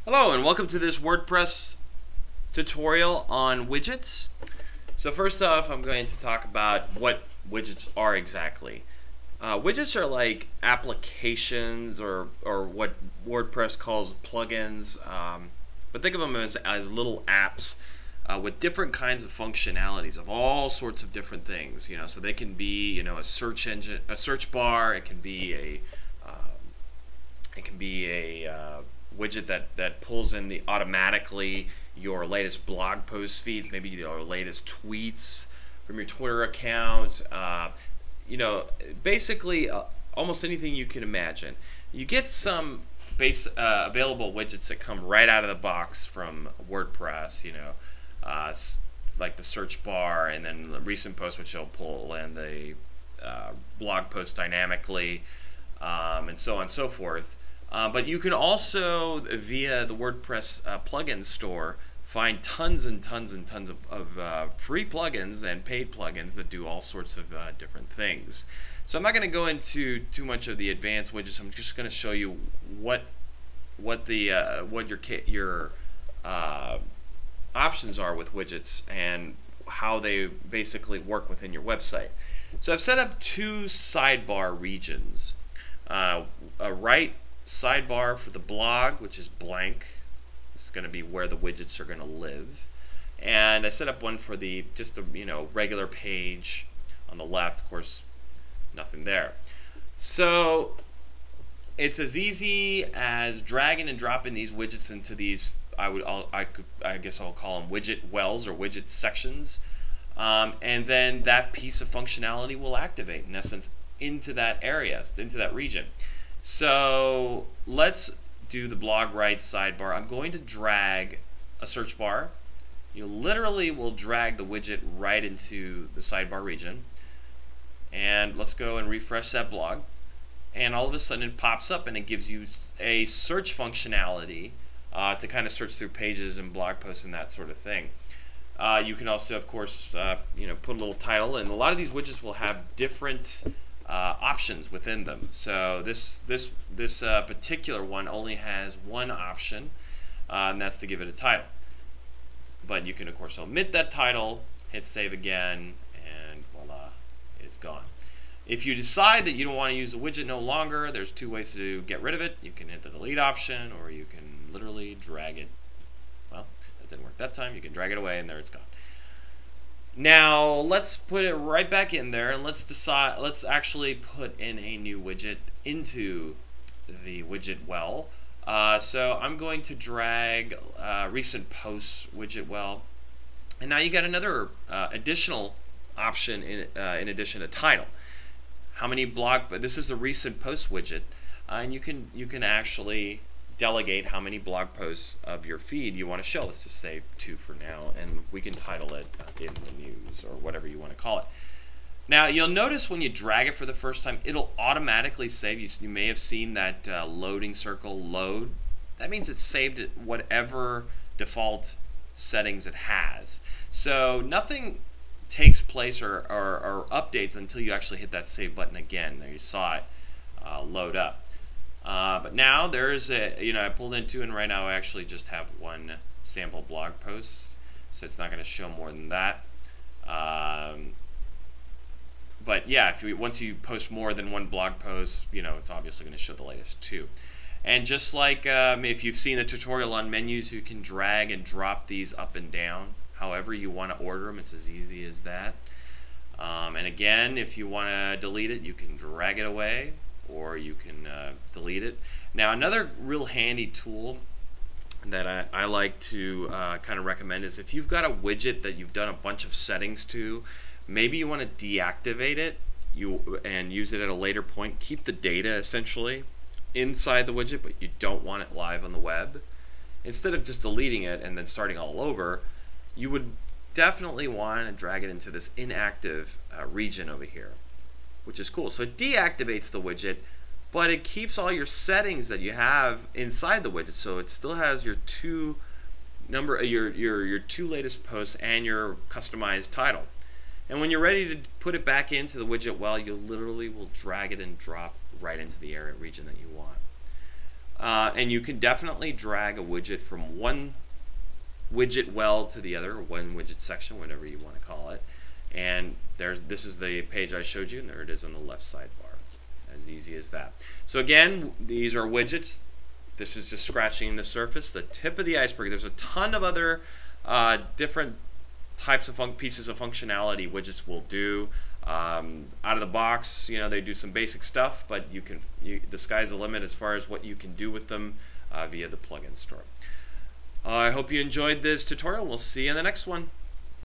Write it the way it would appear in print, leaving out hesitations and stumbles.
Hello and welcome to this WordPress tutorial on widgets. So first off, I'm going to talk about what widgets are exactly. Widgets are like applications or what WordPress calls plugins, but think of them as little apps with different kinds of functionalities of all sorts of different things. So they can be a search engine, a search bar. It can be a widget that pulls in automatically your latest blog post feeds, maybe your latest tweets from your Twitter account. Basically almost anything you can imagine. You get some available widgets that come right out of the box from WordPress. Like the search bar, and then the recent post, which will pull in the blog post dynamically, and so on and so forth. But you can also, via the WordPress plugin store, find tons and tons and tons of free plugins and paid plugins that do all sorts of different things. So I'm not going to go into too much of the advanced widgets. I'm just going to show you what your options are with widgets and how they basically work within your website. So I've set up two sidebar regions. A right sidebar for the blog, which is blank. It's going to be where the widgets are going to live. And I set up one for just the regular page on the left. Of course, nothing there. So it's as easy as dragging and dropping these widgets into these. I guess I'll call them widget wells or widget sections, and then that piece of functionality will activate in essence into that area, into that region. So let's do the blog right sidebar. I'm going to drag a search bar. You literally will drag the widget right into the sidebar region. And let's go and refresh that blog. And all of a sudden it pops up and it gives you a search functionality to kind of search through pages and blog posts and that sort of thing. You can also, of course, put a little title, and a lot of these widgets will have different options within them. So this particular one only has one option, and that's to give it a title. But you can, of course, omit that title, hit save again, and voila, it's gone. If you decide that you don't want to use the widget no longer, there's two ways to get rid of it. You can hit the delete option, or you can literally drag it. Well, that didn't work that time. You can drag it away, and there it's gone. Now let's put it right back in there, and let's actually put in a new widget into the widget well. So I'm going to drag recent posts widget well, and now you got another additional option in addition to title. How many this is the recent post widget, and you can actually delegate how many blog posts of your feed you want to show. Let's just say 2 for now, and we can title it in the news or whatever you want to call it. Now you'll notice when you drag it for the first time, it'll automatically save. You may have seen that loading circle load. That means it's saved at whatever default settings it has. So nothing takes place or updates until you actually hit that save button again. There you saw it load up. But now there's I pulled in 2, and right now I actually just have one sample blog post, so it's not going to show more than that. But yeah, once you post more than one blog post, it's obviously going to show the latest 2. And just like if you've seen the tutorial on menus, you can drag and drop these up and down however you want to order them. It's as easy as that. And again, if you want to delete it, you can drag it away, or you can delete it. Now another real handy tool that I like to kind of recommend is if you've got a widget that you've done a bunch of settings to, maybe you want to deactivate it and use it at a later point. Keep the data essentially inside the widget, but you don't want it live on the web. Instead of just deleting it and then starting all over, you would definitely want to drag it into this inactive region over here, which is cool. So it deactivates the widget, but it keeps all your settings that you have inside the widget. So it still has your two latest posts and your customized title. And when you're ready to put it back into the widget well, you literally will drag it and drop right into the area region that you want. and you can definitely drag a widget from one widget well to the other, or one widget section, whatever you want to call it. And this is the page I showed you, and there it is on the left sidebar. As easy as that. So again, these are widgets. This is just scratching the surface, the tip of the iceberg. There's a ton of other different types of pieces of functionality widgets will do. Out of the box, they do some basic stuff, but the sky's the limit as far as what you can do with them via the plugin store. I hope you enjoyed this tutorial. We'll see you in the next one.